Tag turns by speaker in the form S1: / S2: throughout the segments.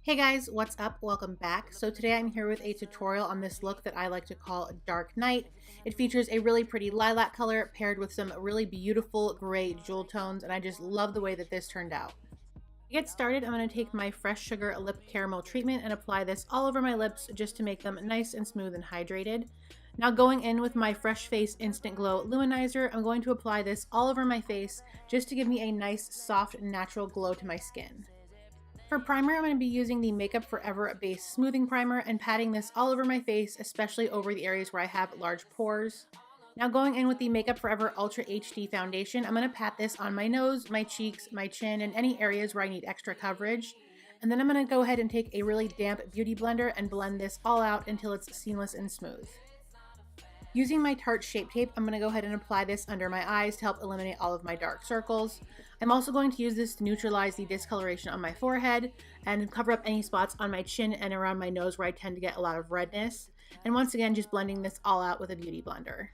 S1: Hey guys, what's up? Welcome back. So today I'm here with a tutorial on this look that I like to call Dark Night. It features a really pretty lilac color paired with some really beautiful gray jewel tones, and I just love the way that this turned out. To get started, I'm going to take my Fresh Sugar Lip Caramel treatment and apply this all over my lips just to make them nice and smooth and hydrated. Now going in with my Fresh Face Instant Glow Luminizer, I'm going to apply this all over my face just to give me a nice, soft, natural glow to my skin. For primer, I'm going to be using the Makeup Forever Base Smoothing Primer and patting this all over my face, especially over the areas where I have large pores. Now going in with the Makeup Forever Ultra HD Foundation, I'm going to pat this on my nose, my cheeks, my chin, and any areas where I need extra coverage. And then I'm going to go ahead and take a really damp beauty blender and blend this all out until it's seamless and smooth. Using my Tarte Shape Tape, I'm going to go ahead and apply this under my eyes to help eliminate all of my dark circles. I'm also going to use this to neutralize the discoloration on my forehead and cover up any spots on my chin and around my nose where I tend to get a lot of redness. And once again, just blending this all out with a beauty blender.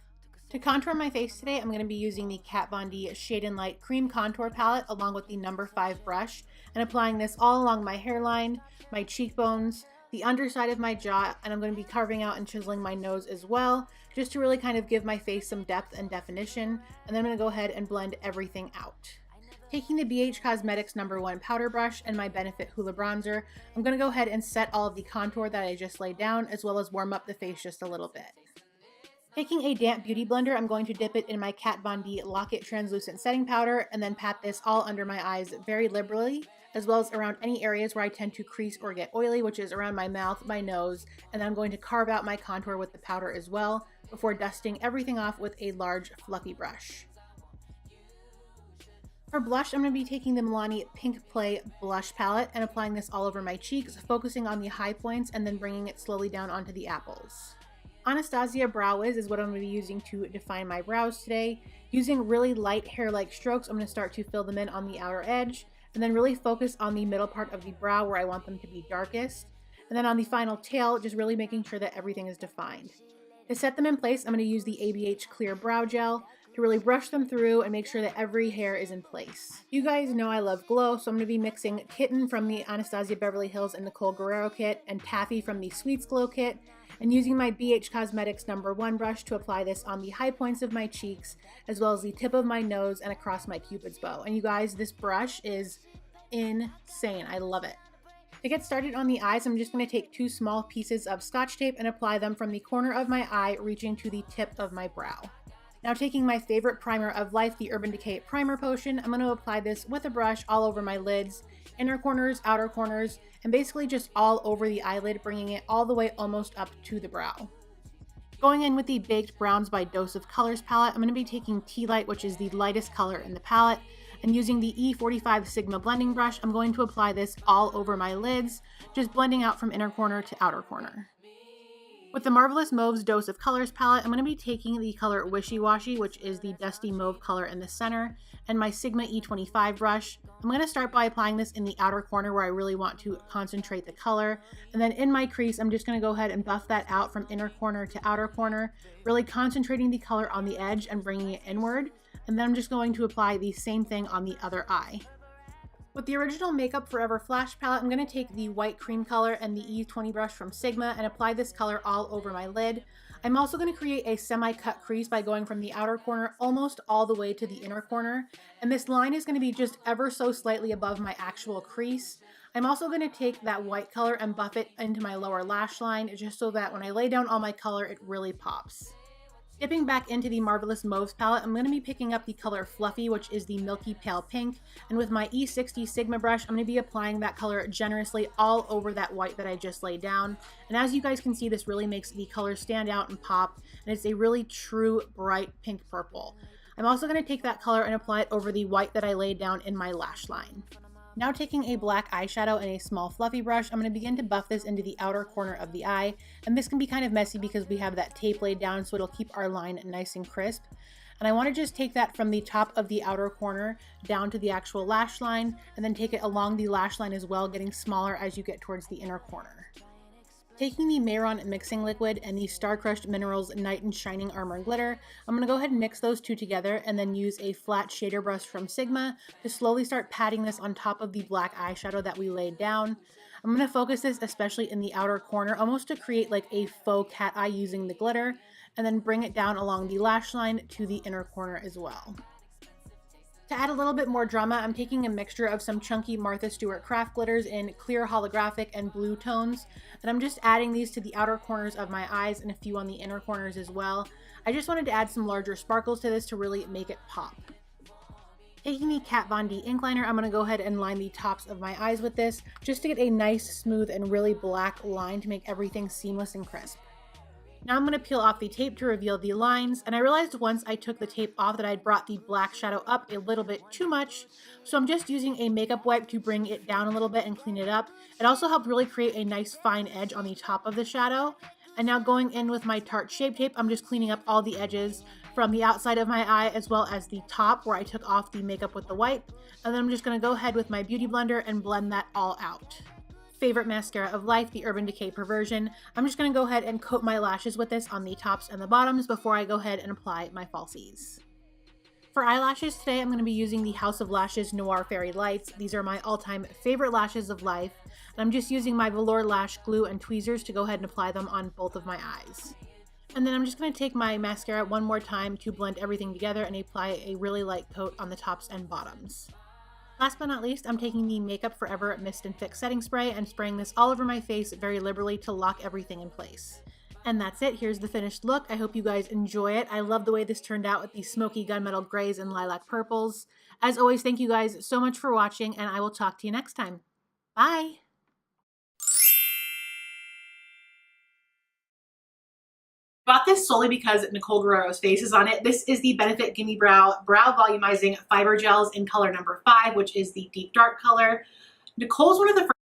S1: To contour my face today, I'm going to be using the Kat Von D Shade and Light Cream Contour Palette along with the No. 5 brush and applying this all along my hairline, my cheekbones, the underside of my jaw, and I'm going to be carving out and chiseling my nose as well, just to really kind of give my face some depth and definition. And then I'm going to go ahead and blend everything out. Taking the BH Cosmetics No. 1 powder brush and my Benefit Hoola Bronzer, I'm going to go ahead and set all of the contour that I just laid down, as well as warm up the face just a little bit. Taking a damp beauty blender, I'm going to dip it in my Kat Von D Lock It Translucent Setting Powder and then pat this all under my eyes very liberally, as well as around any areas where I tend to crease or get oily, which is around my mouth, my nose, and then I'm going to carve out my contour with the powder as well, before dusting everything off with a large fluffy brush. For blush, I'm going to be taking the Milani Pink Play Blush Palette and applying this all over my cheeks, focusing on the high points and then bringing it slowly down onto the apples. Anastasia Brow Wiz is what I'm going to be using to define my brows today. Using really light hair-like strokes, I'm going to start to fill them in on the outer edge, and then really focus on the middle part of the brow where I want them to be darkest. And then on the final tail, just really making sure that everything is defined. To set them in place, I'm going to use the ABH Clear Brow Gel to really brush them through and make sure that every hair is in place. You guys know I love glow, so I'm going to be mixing Kitten from the Anastasia Beverly Hills and Nicole Guerrero kit and Taffy from the Sweets Glow kit, and using my BH Cosmetics No. 1 brush to apply this on the high points of my cheeks, as well as the tip of my nose and across my Cupid's bow. And you guys, this brush is insane. I love it. To get started on the eyes, I'm just going to take 2 small pieces of Scotch tape and apply them from the corner of my eye, reaching to the tip of my brow. Now taking my favorite primer of life, the Urban Decay Primer Potion, I'm going to apply this with a brush all over my lids, inner corners, outer corners, and basically just all over the eyelid, bringing it all the way almost up to the brow. Going in with the Baked Browns by Dose of Colors palette, I'm going to be taking Tea Light, which is the lightest color in the palette, and using the E45 Sigma blending brush, I'm going to apply this all over my lids, just blending out from inner corner to outer corner. With the Marvelous Mauves Dose of Colors palette, I'm going to be taking the color Wishy Washy, which is the dusty mauve color in the center, and my Sigma E25 brush. I'm going to start by applying this in the outer corner where I really want to concentrate the color, and then in my crease, I'm just going to go ahead and buff that out from inner corner to outer corner, really concentrating the color on the edge and bringing it inward, and then I'm just going to apply the same thing on the other eye. With the original Makeup Forever Flash palette, I'm going to take the white cream color and the E20 brush from Sigma and apply this color all over my lid. I'm also going to create a semi-cut crease by going from the outer corner almost all the way to the inner corner, and this line is going to be just ever so slightly above my actual crease. I'm also going to take that white color and buff it into my lower lash line just so that when I lay down all my color, it really pops. Dipping back into the Marvelous Mauves palette, I'm going to be picking up the color Fluffy, which is the Milky Pale Pink, and with my E60 Sigma brush, I'm going to be applying that color generously all over that white that I just laid down. And as you guys can see, this really makes the color stand out and pop, and it's a really true bright pink purple. I'm also going to take that color and apply it over the white that I laid down in my lash line. Now taking a black eyeshadow and a small fluffy brush, I'm going to begin to buff this into the outer corner of the eye, and this can be kind of messy because we have that tape laid down, so it'll keep our line nice and crisp. And I want to just take that from the top of the outer corner down to the actual lash line, and then take it along the lash line as well, getting smaller as you get towards the inner corner. Taking the Mayron mixing liquid and the Star Crushed Minerals Night and Shining Armor Glitter, I'm going to go ahead and mix those two together and then use a flat shader brush from Sigma to slowly start patting this on top of the black eyeshadow that we laid down. I'm going to focus this especially in the outer corner, almost to create like a faux cat eye using the glitter, and then bring it down along the lash line to the inner corner as well. To add a little bit more drama, I'm taking a mixture of some chunky Martha Stewart craft glitters in clear holographic and blue tones, and I'm just adding these to the outer corners of my eyes and a few on the inner corners as well. I just wanted to add some larger sparkles to this to really make it pop. Taking the Kat Von D ink liner, I'm going to go ahead and line the tops of my eyes with this, just to get a nice, smooth, and really black line to make everything seamless and crisp. Now I'm going to peel off the tape to reveal the lines, and I realized once I took the tape off that I'd brought the black shadow up a little bit too much, so I'm just using a makeup wipe to bring it down a little bit and clean it up. It also helped really create a nice fine edge on the top of the shadow. And now going in with my Tarte Shape Tape, I'm just cleaning up all the edges from the outside of my eye as well as the top where I took off the makeup with the wipe. And then I'm just going to go ahead with my Beauty Blender and blend that all out. Favorite mascara of life, the Urban Decay Perversion. I'm just going to go ahead and coat my lashes with this on the tops and the bottoms before I go ahead and apply my falsies. For eyelashes today, I'm going to be using the House of Lashes Noir Fairy Lights. These are my all-time favorite lashes of life. And I'm just using my velour lash glue and tweezers to go ahead and apply them on both of my eyes. And then I'm just going to take my mascara one more time to blend everything together and apply a really light coat on the tops and bottoms. Last but not least, I'm taking the Makeup Forever Mist and Fix Setting Spray and spraying this all over my face very liberally to lock everything in place. And that's it. Here's the finished look. I hope you guys enjoy it. I love the way this turned out with the smoky gunmetal grays and lilac purples. As always, thank you guys so much for watching, and I will talk to you next time. Bye! Bought this solely because Nicole Guerrero's face is on it. This is the Benefit Gimme Brow Volumizing Fiber Gels in color number 5, which is the deep dark color. Nicole's one of the first